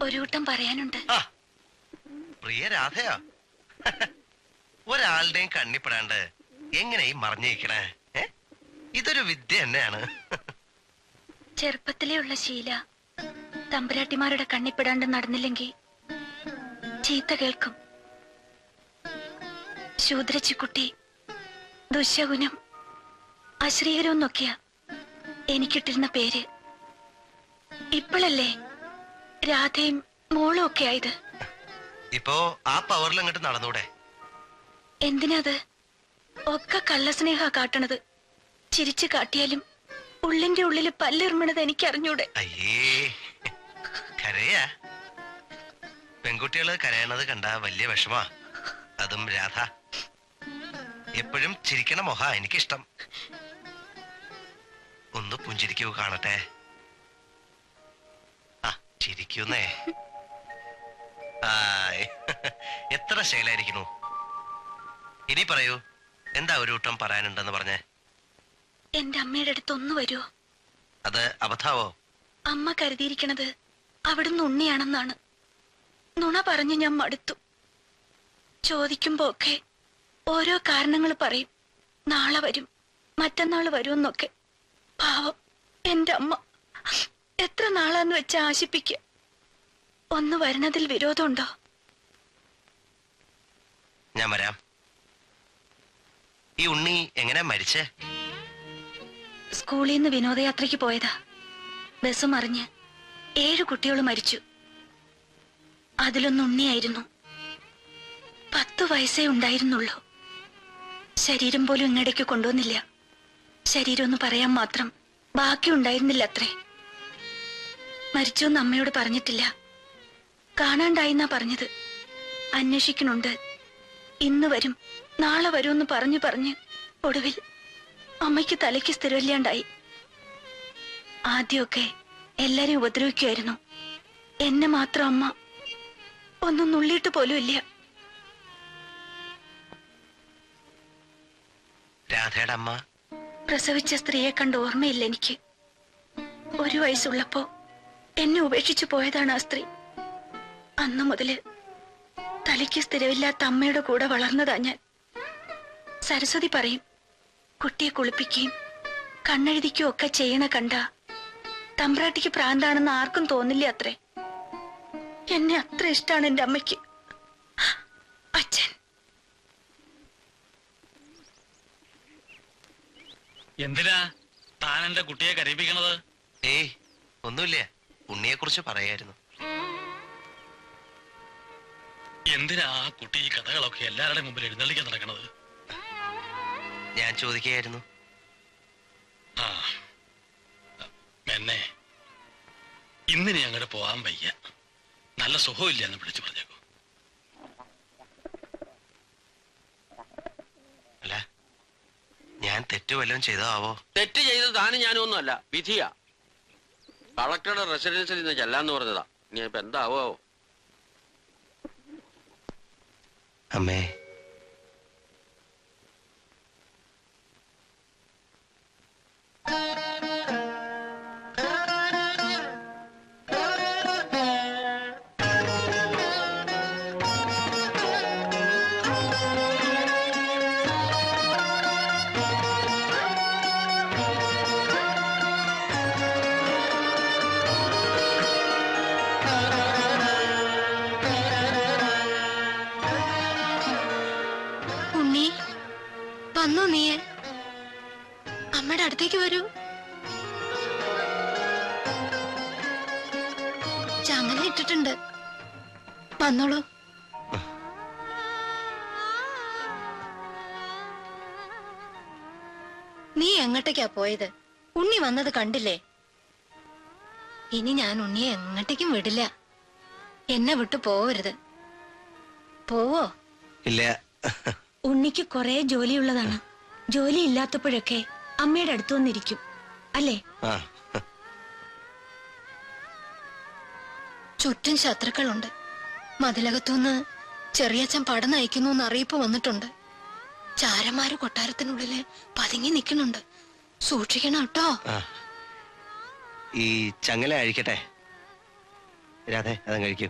ഒരു കൂട്ടം പറയാനുണ്ട്. പ്രിയ രാധയാ, ഒരാളുടെയും കണ്ണിപ്പെടാണ്ട് എങ്ങനെ ഈ മറിഞ്ഞിരിക്കണേ? ഇതൊരു വിദ്യ തന്നെയാണ്. ചെറുപ്പത്തിലേ ഉള്ള ശീല തമ്പുരാട്ടിമാരുടെ കണ്ണിപ്പെടാണ്ട് നടന്നില്ലെങ്കിൽ ചീത്ത കേൾക്കും. ശൂദ്രച്ചിക്കുട്ടി, ദുശ്ശകുനം, അശ്രീകരം എന്നൊക്കെയാ എനിക്കിട്ടിരുന്ന പേര്. ഇപ്പോഴല്ലേ രാധയും മോളും ഒക്കെ ആയത്. ഇപ്പോ ആ പവറിൽ അങ്ങോട്ട് നടന്നൂടെ? എന്തിനത്? ഒക്കെ കള്ളസ്നേഹ കാട്ടണത്. ചിരിച്ചു കാട്ടിയാലും ഉള്ളിന്റെ ഉള്ളില് പല്ലെറിമണത് എനിക്കറിഞ്ഞൂടെ. അയ്യേ, കരയാ? പെൺകുട്ടികള് കരയണത് കണ്ട വലിയ വിഷമാ. അതും രാധ. എപ്പോഴും ചിരിക്കണ മൊഹ എനിക്കിഷ്ടം. ഒന്ന് പുഞ്ചിരിക്കൂ കാണട്ടെ. ചിരിക്കുന്നേ. എത്ര ശൈലായിരിക്കുന്നു. ഇനി പറയൂ, എന്താ ഒരു കൂട്ടം പറയാനുണ്ടെന്ന് പറഞ്ഞേ? എന്റെ അമ്മയുടെ അടുത്ത് ഒന്ന് വരുമോ? അത് അബദ്ധാവോ? അമ്മ കരുതിയിരിക്കണത് അവിടുന്ന് ഉണ്ണിയാണെന്നാണ്. നുണ പറഞ്ഞു ഞാൻ മടുത്തു. ചോദിക്കുമ്പോ ഒക്കെ ഓരോ കാരണങ്ങൾ പറയും. നാളെ വരും, മറ്റന്നാള് വരുമെന്നൊക്കെ. പാവം എന്റെ അമ്മ എത്ര നാളാന്ന് വെച്ച ആശിപ്പിക്ക. ഒന്ന് വരുന്നതിൽ വിരോധമുണ്ടോ? ഞാൻ വരാം. ഈ ഉണ്ണി എങ്ങനെ മരിച്ചേ? സ്കൂളിൽ നിന്ന് വിനോദയാത്രയ്ക്ക് പോയതാ. ബസ് മറിഞ്ഞ് 7 കുട്ടികൾ മരിച്ചു. അതിലൊന്ന് ഉണ്ണിയായിരുന്നു. 10 വയസ്സേ ഉണ്ടായിരുന്നുള്ളൂ. ശരീരം പോലും ഇങ്ങടേക്ക് കൊണ്ടുവന്നില്ല. ശരീരം ഒന്ന് പറയാൻ മാത്രം ബാക്കി ഉണ്ടായിരുന്നില്ല അത്രേ. മരിച്ചോന്ന് അമ്മയോട് പറഞ്ഞിട്ടില്ല. കാണാണ്ടായിന്നാ പറഞ്ഞത്. അന്വേഷിക്കണുണ്ട്. ഇന്ന് വരും, നാളെ വരുമെന്ന് പറഞ്ഞ് ഒടുവിൽ അമ്മയ്ക്ക് തലയ്ക്ക് സ്ഥിരമില്ലാണ്ടായി. ആദ്യമൊക്കെ എല്ലാരെയും ഉപദ്രവിക്കുമായിരുന്നു. എന്നെ മാത്രം അമ്മ ഒന്നും നുള്ളിയിട്ട് പോലും ഇല്ല. രാധയുടെ അമ്മ പ്രസവിച്ച സ്ത്രീയെ കണ്ട് ഓർമ്മയില്ല എനിക്ക്. 1 വയസ്സുള്ളപ്പോ എന്നെ ഉപേക്ഷിച്ചു പോയതാണ് ആ സ്ത്രീ. അന്നു മുതല് തലയ്ക്ക് സ്ഥിരമില്ലാത്ത അമ്മയുടെ കൂടെ വളർന്നതാ ഞാൻ. സരസ്വതി പറയും, കുട്ടിയെ കുളിപ്പിക്കുകയും കണ്ണെഴുതിക്കുകയും ഒക്കെ ചെയ്യണ കണ്ട തമ്പ്രാട്ടിക്ക് പ്രാന്താണെന്ന് ആർക്കും തോന്നില്ല അത്രേ. എന്നെ അത്ര ഇഷ്ടാണ് എന്റെ അമ്മയ്ക്ക്. അച്ഛൻ എന്തിനാ താൻ എന്റെ കുട്ടിയെ കരയിപ്പിക്കണത്? ഏയ് ഒന്നുമില്ല, ഉണ്ണിയെ കുറിച്ച് പറയായിരുന്നു. എന്തിനാ ആ കുട്ടി ഈ കഥകളൊക്കെ എല്ലാവരുടെ മുമ്പിൽ എഴുന്നള്ളിക്കാൻ നടക്കണത്? ഞാൻ ചോദിക്കുകയായിരുന്നു. എന്നെ ഇന്നിനി അങ്ങോട്ട് പോവാൻ വയ്യ. നല്ല സുഖമില്ല എന്ന് വിളിച്ചു പറഞ്ഞേക്കോ. അല്ല, ഞാൻ തെറ്റ് വല്ലതും ചെയ്തോ ആവോ? തെറ്റ് ചെയ്ത് താനും ഞാനും ഒന്നുമല്ല, വിധിയാ. കളക്ടറുടെ റെസിഡൻസിൽ നിന്ന് ചെല്ലാന്ന് പറഞ്ഞതാ. ഇനി ഇപ്പൊ എന്താവോ? അമ്മേ, വന്നോ നീയെ? അമ്മയുടെ അടുത്തേക്ക് വരൂ. ചങ്ങല ഇട്ടിട്ടുണ്ട്, വന്നോളൂ. നീ എങ്ങോട്ടേക്കാ പോയത്? ഉണ്ണി വന്നത് കണ്ടില്ലേ? ഇനി ഞാൻ ഉണ്ണിയെ എങ്ങോട്ടേക്കും വിടില്ല. എന്നെ വിട്ടു പോവരുത്. പോവോ? ഇല്ല. ഉണ്ണിക്ക് കുറെ ജോലിയുള്ളതാണ്. ജോലി ഇല്ലാത്തപ്പോഴൊക്കെ അമ്മയുടെ അടുത്ത് വന്നിരിക്കും, അല്ലേ? ചുറ്റും ശത്രുക്കളുണ്ട്. മതിലകത്തുനിന്ന് ചെറിയച്ഛൻ പടം നയിക്കുന്നു എന്ന് അറിയിപ്പ് വന്നിട്ടുണ്ട്. ചാരന്മാര് കൊട്ടാരത്തിനുള്ളില് പതുങ്ങി നിൽക്കുന്നുണ്ട്. സൂക്ഷിക്കണം കേട്ടോ. ആ ഈ ചങ്ങല അഴിക്കട്ടെ. രാധേ അതങ്ങ് കഴിക്കൂ.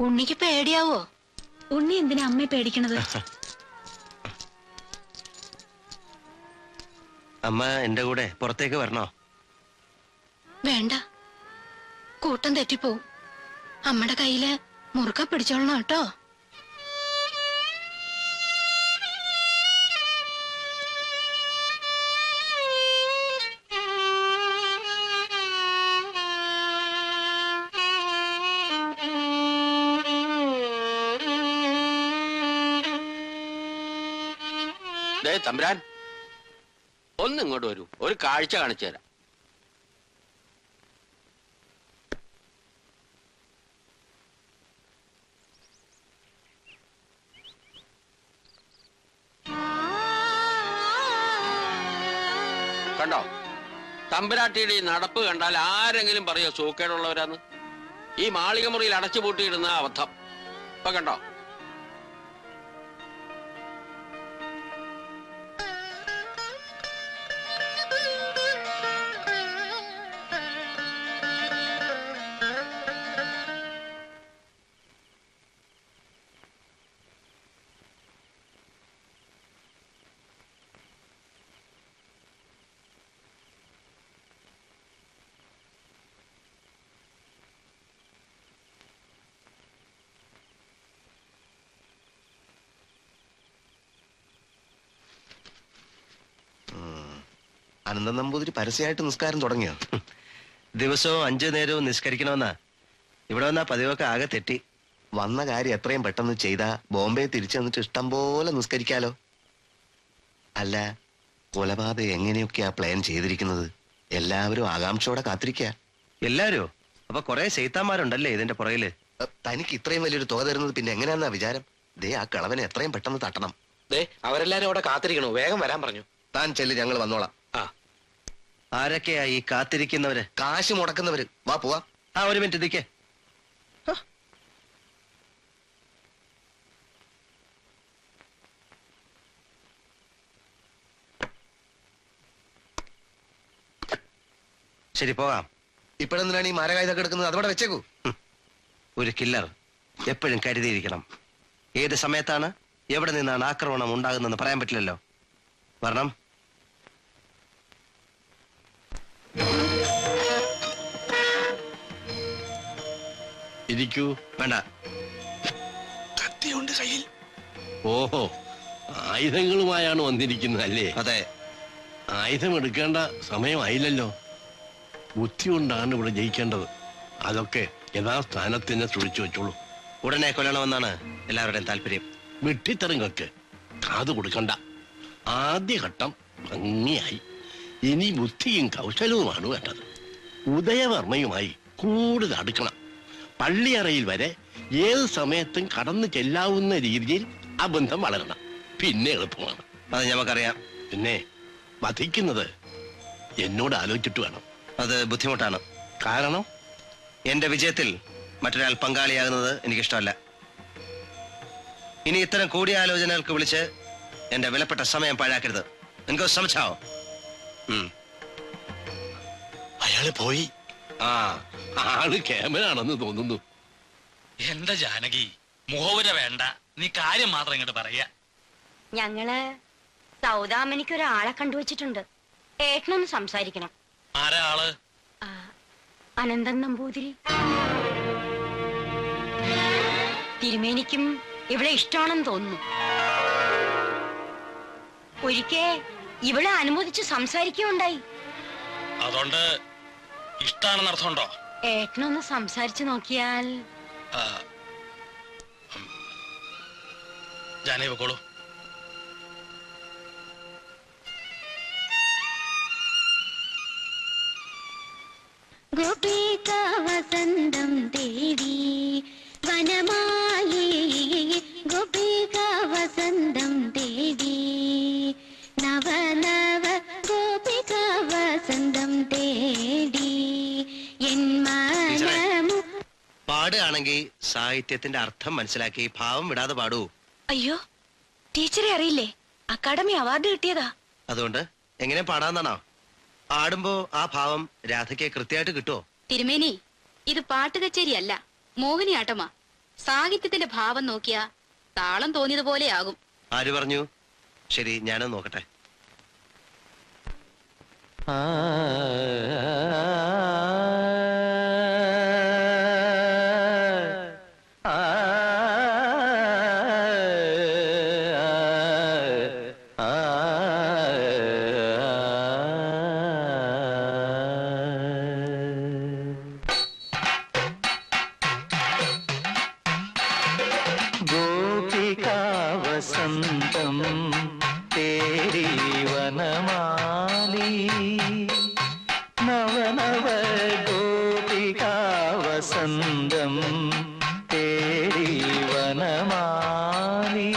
ഉണ്ണിക്ക് പേടിയാവോ? ഉണ്ണി എന്തിനാ അമ്മയെ പേടിക്കണത്? അമ്മ എന്റെ കൂടെ പുറത്തേക്ക് വരണോ? വേണ്ട, കൂട്ടം തെറ്റിപ്പോവും. അമ്മയുടെ കയ്യില് മുറുക്ക പിടിച്ചോളണം കേട്ടോ. തമ്പുരാൻ ഒന്ന് ഇങ്ങോട്ട് വരൂ, ഒരു കാഴ്ച കാണിച്ചു തരാം. കണ്ടോ, തമ്പുരാട്ടിയുടെ ഈ നടപ്പ് കണ്ടാൽ ആരെങ്കിലും പറയോ സൂക്കേടുള്ളവരാന്ന്? ഈ മാളിക മുറിയിൽ അടച്ചുപൂട്ടിയിടുന്ന അബദ്ധം ഇപ്പൊ കണ്ടോ? അനന്തൻ നമ്പൂതിരി പരസ്യമായിട്ട് നിസ്കാരം തുടങ്ങിയോ? ദിവസവും 5 നേരവും നിസ്കരിക്കണമെന്നാ ഇവിടെ വന്നാ പതിവൊക്കെ ആകെ തെറ്റി. വന്ന കാര്യം എത്രയും പെട്ടെന്ന് ചെയ്താ ബോംബെ തിരിച്ചു വന്നിട്ട് ഇഷ്ടം പോലെ നിസ്കരിക്കാലോ. അല്ല, കൊലപാതകം എങ്ങനെയൊക്കെയാ പ്ലാൻ ചെയ്തിരിക്കുന്നത്? എല്ലാവരും ആകാംക്ഷയോടെ കാത്തിരിക്കുക. എല്ലാവരും? അപ്പൊ കുറെ ശൈത്താന്മാരുണ്ടല്ലേ ഇതിന്റെ പുറകില്? തനിക്ക് ഇത്രയും വലിയൊരു തുക തരുന്നത് പിന്നെ എങ്ങനെയാന്നാ വിചാരം? ദേ ആ കളവനെ എത്രയും പെട്ടെന്ന് തട്ടണം. അവരെല്ലാരും അവിടെ കാത്തിരിക്കണു, വേഗം വരാൻ പറഞ്ഞു. താൻ ചെല്ല്, ഞങ്ങൾ വന്നോളാം. ആരൊക്കെയാ ഈ കാത്തിരിക്കുന്നവര്? കാശ് മുടക്കുന്നവര്. വാ പോവാ. ഒരു മിനിറ്റ് ഇരിക്കേ. ശരി പോകാം. ഇപ്പോഴെന്തിനാണ് ഈ മാരകായുധം എടുക്കുന്നത്? അതോടെ വെച്ചേക്കൂ. ഒരു കില്ലർ എപ്പോഴും കരുതിയിരിക്കണം. ഏത് സമയത്താണ് എവിടെ നിന്നാണ് ആക്രമണം ഉണ്ടാകുന്നതെന്ന് പറയാൻ പറ്റില്ലല്ലോ. വരണം. ഇരിക്കൂ. വേണ്ട. കത്തിയുണ്ട് കയ്യിൽ. ഓഹോ, ആയുധങ്ങളുമായാണ് വന്നിരിക്കുന്നത് അല്ലേ? അതെ. ആയുധം എടുക്കേണ്ട സമയമായില്ലല്ലോ. ബുദ്ധി കൊണ്ടാണ് ഇവിടെ ജയിക്കേണ്ടത്. അതൊക്കെ യഥാസ്ഥാനത്തിന് സൂക്ഷിച്ചു വെച്ചോളൂ. ഉടനെ കൊല്ലണമെന്നാണ് എല്ലാവരുടെയും താല്പര്യം. വെട്ടിത്തെറിങ്ങൾക്ക് കാതു കൊടുക്കണ്ട. ആദ്യഘട്ടം ഭംഗിയായി. ഇനി ബുദ്ധിയും കൗശലവുമാണ് വേണ്ടത്. ഉദയവർമ്മയുമായി കൂടുതൽ അടുക്കണം. പള്ളിയറയിൽ വരെ ഏത് സമയത്തും കടന്നു ചെല്ലാവുന്ന രീതിയിൽ ആ ബന്ധം വളരണം. പിന്നെ എളുപ്പമാണ്. അത് ഞമ്മക്കറിയാം. പിന്നെ വധിക്കുന്നത് എന്നോട് ആലോചിച്ചിട്ട് വേണം. അത് ബുദ്ധിമുട്ടാണ്. കാരണം എന്റെ വിജയത്തിൽ മറ്റൊരാൾ പങ്കാളിയാകുന്നത് എനിക്കിഷ്ടമല്ല. ഇനി ഇത്തരം കൂടിയാലോചനകൾക്ക് വിളിച്ച് എന്റെ വിലപ്പെട്ട സമയം പാഴാക്കരുത്. എനിക്ക് ശ്രമിച്ചാവോ? അയാള് പോയി. ആള് ക്യാമറാണെന്ന് തോന്നുന്നു. എന്റെ ജാനകി, മുഖവുര വേണ്ട, നീ കാര്യം മാത്രം ഇങ്ങോട്ട് പറയാ. ഞങ്ങള് സൗദാമനിക്ക് ഒരാളെ കണ്ടുവച്ചിട്ടുണ്ട്. ഏട്ടനൊന്ന് സംസാരിക്കണം. ആരാ ആള്? അനന്തൻ നമ്പൂതിരി. തിരുമേനിക്കും ഇവിടെ ഇഷ്ടമാണെന്ന് തോന്നുന്നു. ഒരിക്കൽ ഇവിടെ അനുമോദിച്ച് സംസാരിക്കുകയുണ്ടായി. അതുകൊണ്ട് ഇഷ്ടാണെന്ന് അർത്ഥമുണ്ടോ? ഏട്ടനൊന്ന് സംസാരിച്ചു നോക്കിയാൽ. ജാനകി വെക്കോളൂ. ഗോപിക വസന്തം ദേവി വനമായി, ഗോപിക വസന്തം ദേവി നവ നവ ഗോപിക വസന്തം തേടി എൻ മനമു. പാടുകയാണെങ്കിൽ സാഹിത്യത്തിന്റെ അർത്ഥം മനസ്സിലാക്കി ഭാവം വിടാതെ പാടൂ. അയ്യോ, ടീച്ചറെ അറിയില്ലേ? അക്കാഡമി അവാർഡ് കിട്ടിയതാ. അതുകൊണ്ട് എങ്ങനെ പാടാന്നാണോ? ആടുമ്പോ ആ ഭാവം രാധയ്ക്ക് കൃത്യമായിട്ട് കിട്ടുമോ? തിരുമേനി, ഇത് പാട്ട് കച്ചേരിയല്ല, മോഹിനിയാട്ടമാ. സാഹിത്യത്തിന്റെ ഭാവം നോക്കിയാ താളം തോന്നിയതുപോലെയാകും. ആര് പറഞ്ഞു? ശരി, ഞാനത് നോക്കട്ടെ. വസന്തം തേരി വനമാലി നവനവ ഗോപികാ വസന്തം തേരി വനമാലി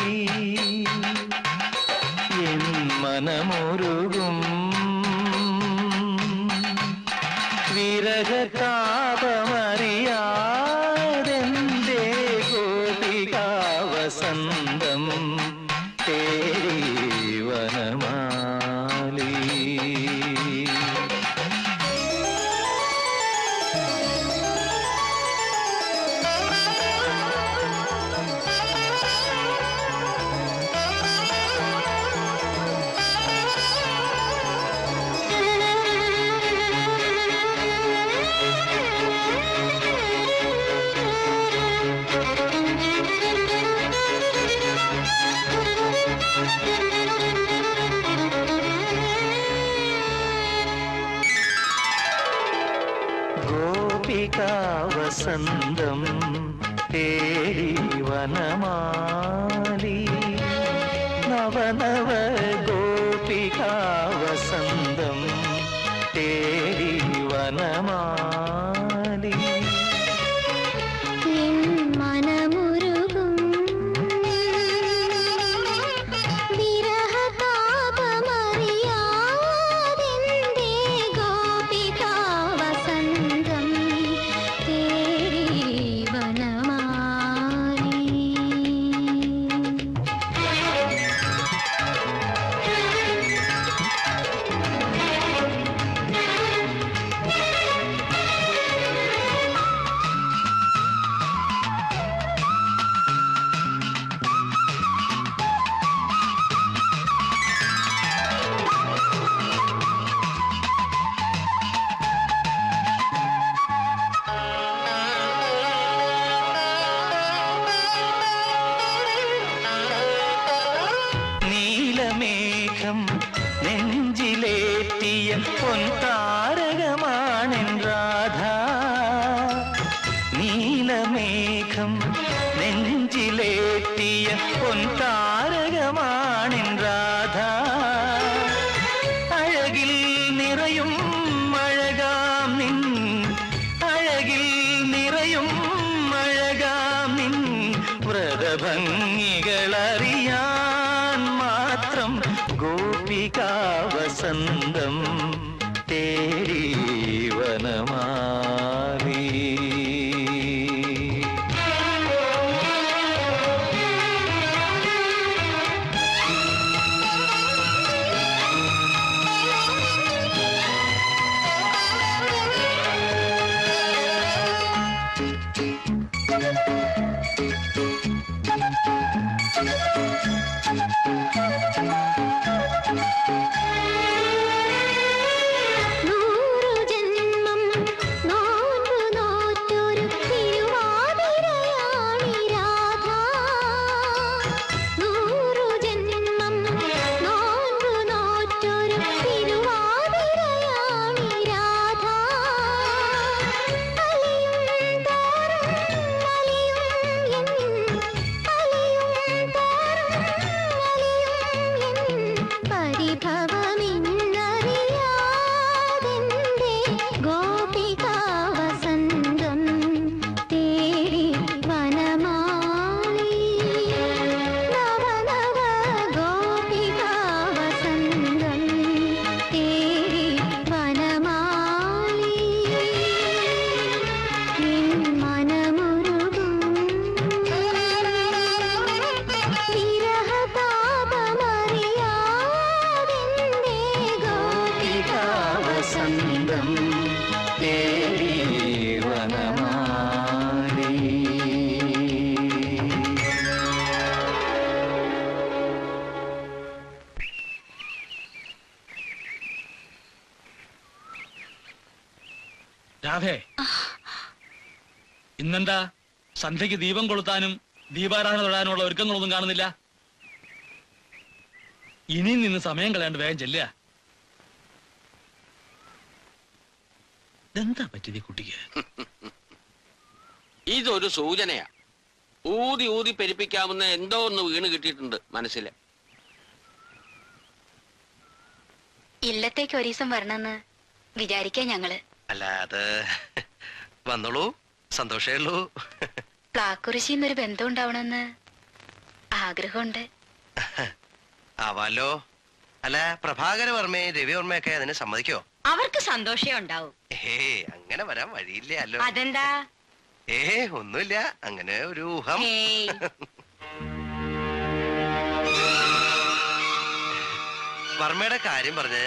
എൻ മനമുരുകും വിരഹതാപമറിയാതെന്തേ ഗോപികാ വസന്തം തേരി വനമാലി. ഗോപികാ വസന്തം തേരി വനമാലി നവനവ ഗോപികാ വസന്തം തേരി വനമാലി എൻ മനമുരുകും വിരഹതാപമറിയാതെന്തേ ഗോപികാ വസന്തം തേരി വനമാലി. നീലമേഘം നെഞ്ചിലേറ്റിയ പൊൻതാരകമാണെൻ രാധ. നീലമേഘം നെഞ്ചിലേറ്റിയ പൊൻതാരകമാണെൻ രാധ. അഴകിൽ നിറയും അഴകാം നിൻ അഴകിൽ നിറയും അഴകാം നിൻ വ്രതഭംഗികളറിയാൻ മാത്രം ഗോപികാ വസന്തം തേരി വനമാലി. നൂറു ജന്മം നോമ്പു വസന്തം തേടി വനമാലി. രാധേ, ഇന്നെന്താ സന്ധ്യക്ക് ദീപം കൊളുത്താനും ദീപാരാധന തൊഴാനുമുള്ള ഒരുക്കങ്ങളൊന്നും കാണുന്നില്ല? ഇനിയും നിന്ന് സമയം കളയാണ്ട് വേഗം ചെല്ലുക. എന്താ പറ്റിയത് ഈ കുട്ടിക്ക്? ഇതൊരു സൂചനയാ. ഊതി ഊതി പെരുപ്പിക്കാവുന്ന എന്തോ ഒന്ന് വീണ് കിട്ടിയിട്ടുണ്ട് മനസ്സില്. ഇല്ലത്തേക്ക് ഒരു ദിവസം വരണമെന്ന് വിചാരിക്കാ ഞങ്ങള്. അല്ല, അത് വന്നോളൂ, സന്തോഷേ ഉള്ളൂ. പ്ലാക്കുറിശിന്നൊരു ബന്ധം ഉണ്ടാവണമെന്ന് ആഗ്രഹമുണ്ട്. ആവാലോ. അല്ല, പ്രഭാകര വർമ്മയും രവിവർമ്മയൊക്കെ അതിന് സമ്മതിക്കോ? അവർക്ക് സന്തോഷേ ഉണ്ടാവും. അങ്ങനെ വരാൻ വഴിയില്ലല്ലോ. അതെന്താ? ഒന്നുമില്ല, അങ്ങനെ ഒരു ഊഹം. ഹേയ്, വർമ്മയുടെ കാര്യം പറഞ്ഞ്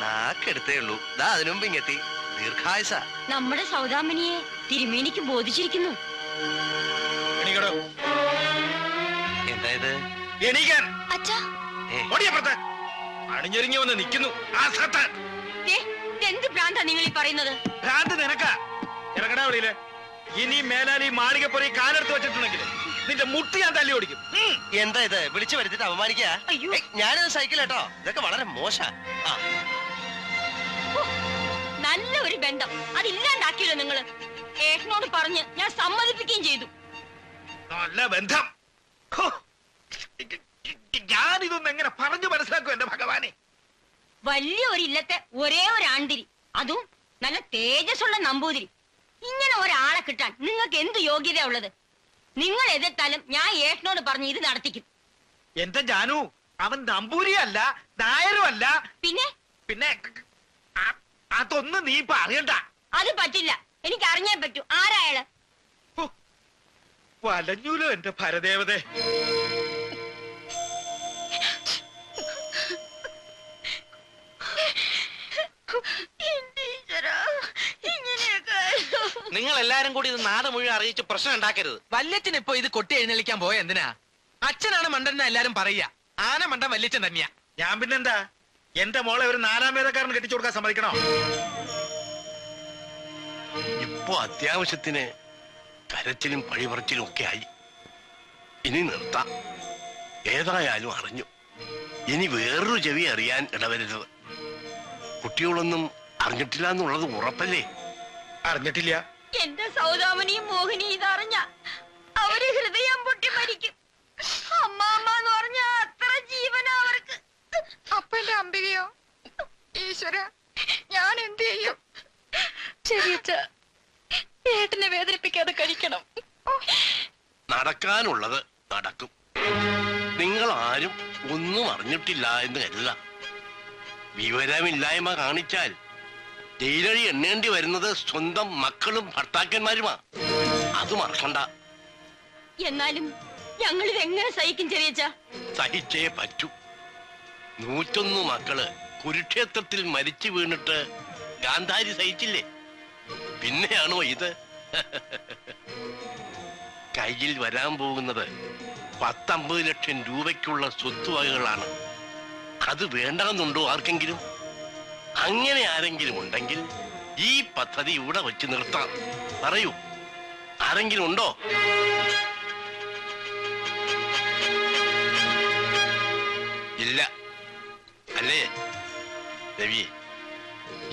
നാക്കെടുത്തേ ഉള്ളൂ. ദാ അതിനു മുമ്പ് ഇങ്ങെത്തി. ദീർഘായുസ. നമ്മുടെ സൗദാമിനിയെ തിരുമേനിക്ക് ബോധിച്ചിരിക്കുന്നു. എന്തായത്? അച്ഛാ, അണിഞ്ഞൊരുങ്ങി വന്ന് നിൽക്കുന്നു. ദേ, എന്ത് ഭ്രാന്താ നിങ്ങൾ ഈ പറയുന്നത്? ഭ്രാന്ത് നിനക്കാ. ഇറങ്ങടാ വെളിയില്. ഇനി മേലാൽ ഈ മാളികപ്പുറം കാലെടുത്ത് വെച്ചിട്ടുണ്ടെങ്കിൽ നിന്റെ മുട്ടി ഞാൻ തല്ലി ഓടിക്കും. എന്താ ഇത്? വിളിച്ചു വരുത്തിട്ട് അപമാനിക്കാ? അയ്യോ. ഞാനത് സൈക്കിൾ കേട്ടോ. ഇതൊക്കെ വളരെ മോശ. നല്ല ഒരു ബന്ധം അതില്ലാണ്ടാക്കിയല്ലോ നിങ്ങള്. ഏട്ടനോട് പറഞ്ഞ് ഞാൻ സമ്മതിപ്പിക്കുകയും ചെയ്തു. നല്ല ബന്ധം. ഞാനിതൊന്നും എങ്ങനെ പറഞ്ഞു മനസ്സിലാക്കും എന്റെ ഭഗവാനെ? വലിയ ഒരു ഇല്ലത്തെ ഒരേ ഒരു ആൺതിരി, അതും നല്ല തേജസ്സുള്ള നമ്പൂതിരി. ഇങ്ങനെ ഒരാളെ കിട്ടാൻ നിങ്ങൾക്ക് എന്ത് യോഗ്യത ഉള്ളത്? നിങ്ങൾ എതിർത്താലും ഞാൻ ഏട്ടനോട് പറഞ്ഞ് ഇത് നടത്തിക്കും. എന്റെ ജാനു, അവൻ നമ്പൂരിയല്ല, നായരും അല്ല. പിന്നെ പിന്നെ അതൊന്നും നീ ഇപ്പൊ അറിയണ്ട. അത് പറ്റില്ല, എനിക്ക് അറിഞ്ഞേ പറ്റൂ. ആരായാള്? വലഞ്ഞൂലോ എന്റെ ഭരദേവതേ. നിങ്ങൾ എല്ലാരും കൂടി ഇത് നാട് മുഴുവൻ അറിയിച്ച് പ്രശ്നം ഉണ്ടാക്കരുത്. വല്യച്ഛൻ ഇപ്പൊ ഇത് കൊട്ടി എഴുന്നള്ളിക്കാൻ പോയ എന്തിനാ? അച്ഛനാണ് മണ്ടൻ എല്ലാരും പറയാ. ആന മണ്ടൻ വല്യച്ഛൻ തന്നെയാ. ഞാൻ പിന്നെന്താ, എന്റെ മോളെ ഒരു നാലാം വേദക്കാരൻ കെട്ടിച്ചു കൊടുക്കാൻ സമ്മതിക്കണോ? ഇപ്പൊ അത്യാവശ്യത്തിന് കരച്ചിലും പഴിപറച്ചിലും ഒക്കെ ആയി. ഇനി നിർത്താം. ഏതായാലും അറിഞ്ഞു. ഇനി വേറൊരു ചെവി അറിയാൻ ഇടവരുത്. കുട്ടികളൊന്നും അറിഞ്ഞിട്ടില്ല എന്നുള്ളത് ഉറപ്പല്ലേ? അറിഞ്ഞിട്ടില്ല. എന്റെ സൗദാമനിയും മോഹിനി ഇതറിഞ്ഞ അവര് ഹൃദയം പൊട്ടി മരിക്കും. അമ്മാമ്മ എന്ന് പറഞ്ഞ അത്ര ജീവന അവർക്ക്. അപ്പന്റെ അംബികയോ? ഈശ്വര, ഞാൻ എന്ത് ചെയ്യും? ശരിയച്ച, ഏട്ടനെ വേദനിപ്പിക്കാതെ കഴിക്കണം. നടക്കാനുള്ളത് നടക്കും. നിങ്ങൾ ആരും ഒന്നും അറിഞ്ഞിട്ടില്ല എന്ന് കരുതുക. വിവരമില്ലായ്മ കാണിച്ചാൽ ജയിലഴി എണ്ണേണ്ടി വരുന്നത് സ്വന്തം മക്കളും ഭർത്താക്കന്മാരുമാ. അത് മറക്കണ്ട. എന്നാലും ഞങ്ങൾ ഇതെങ്ങനെ സഹിക്കും ചെറിയച്ച? സഹിച്ചേ പറ്റൂ. 101 മക്കള് കുരുക്ഷേത്രത്തിൽ മരിച്ചു വീണിട്ട് ഗാന്ധാരി സഹിച്ചില്ലേ? പിന്നെയാണോ ഇത്? കയ്യിൽ വരാൻ പോകുന്നത് 10-50 ലക്ഷം രൂപയ്ക്കുള്ള സ്വത്തുവകകളാണ്. അത് വേണ്ടെന്നുണ്ടോ ആർക്കെങ്കിലും? അങ്ങനെ ആരെങ്കിലും ഉണ്ടെങ്കിൽ ഈ പദ്ധതി ഇവിടെ വെച്ച് നിർത്താം. പറയൂ, ആരെങ്കിലും ഉണ്ടോ? ഇല്ല അല്ലേ? രവി,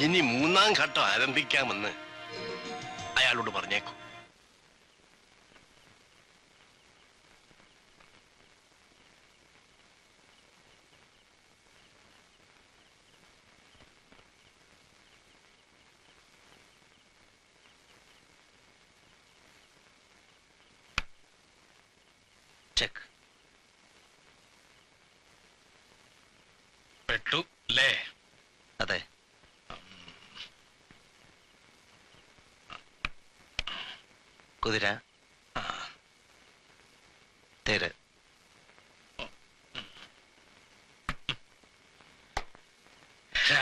ഇനി 3-ാം ഘട്ടം ആരംഭിക്കാമെന്ന് അയാളോട് പറഞ്ഞേക്കൂ. ചെക്ക്. പെട്ടു അല്ലേ? അതെ. കുതിര, തേര്.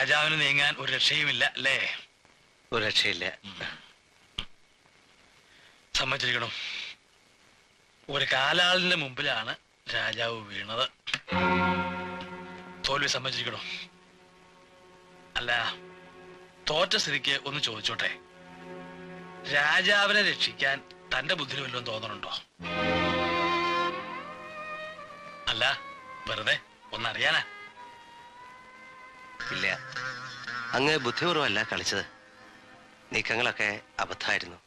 രാജാവിന് നീങ്ങാൻ ഒരു രക്ഷയുമില്ല അല്ലേ? ഒരു രക്ഷയില്ല. സമ്മതിച്ചിരിക്കണം. ഒരു കാലാളിന്റെ മുമ്പിലാണ് രാജാവ് വീണത്. തോൽവി സമ്മതിച്ചിരിക്കണം. അല്ല, തോറ്റ സ്ഥിതിക്ക് ഒന്ന് ചോദിച്ചോട്ടെ, രാജാവിനെ രക്ഷിക്കാൻ തന്റെ ബുദ്ധിന് വല്ലതും തോന്നണുണ്ടോ? അല്ല, വെറുതെ ഒന്നറിയാനാ. ഇല്ല, അങ്ങ് ബുദ്ധിപൂർവ്വമല്ല കളിച്ചത്. നീക്കങ്ങളൊക്കെ അബദ്ധമായിരുന്നു.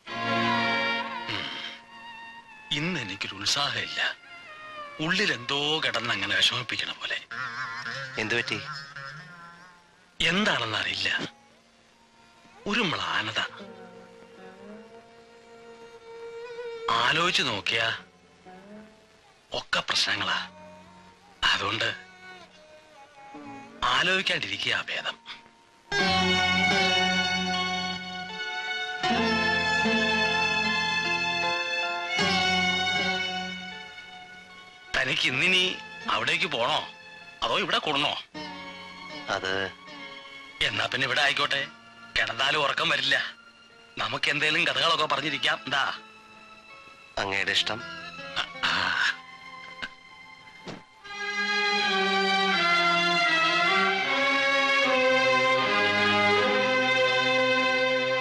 ഇന്ന് എനിക്കൊരു ഉത്സാഹമില്ല. ഉള്ളിൽ എന്തോ കിടന്ന് അങ്ങനെ വിഷമിപ്പിക്കണ പോലെ. എന്തു പറ്റി? എന്താണെന്ന് അറിയില്ല, ഒരു മ്ലാനത. ആലോചിച്ച് നോക്കിയാ ഒക്കെ പ്രശ്നങ്ങളാ. അതുകൊണ്ട് ആലോചിക്കാണ്ടിരിക്കുക ഭേദം. തനിക്ക് ഇന്നിനി അവിടേക്ക് പോണോ അതോ ഇവിടെ കൊള്ളണോ? അത് എന്നാ പിന്നെ ഇവിടെ ആയിക്കോട്ടെ. കിടന്നാലും ഉറക്കം വരില്ല. നമുക്ക് എന്തേലും കഥകളൊക്കെ പറഞ്ഞിരിക്കാം. എന്താ അങ്ങയുടെ ഇഷ്ടം.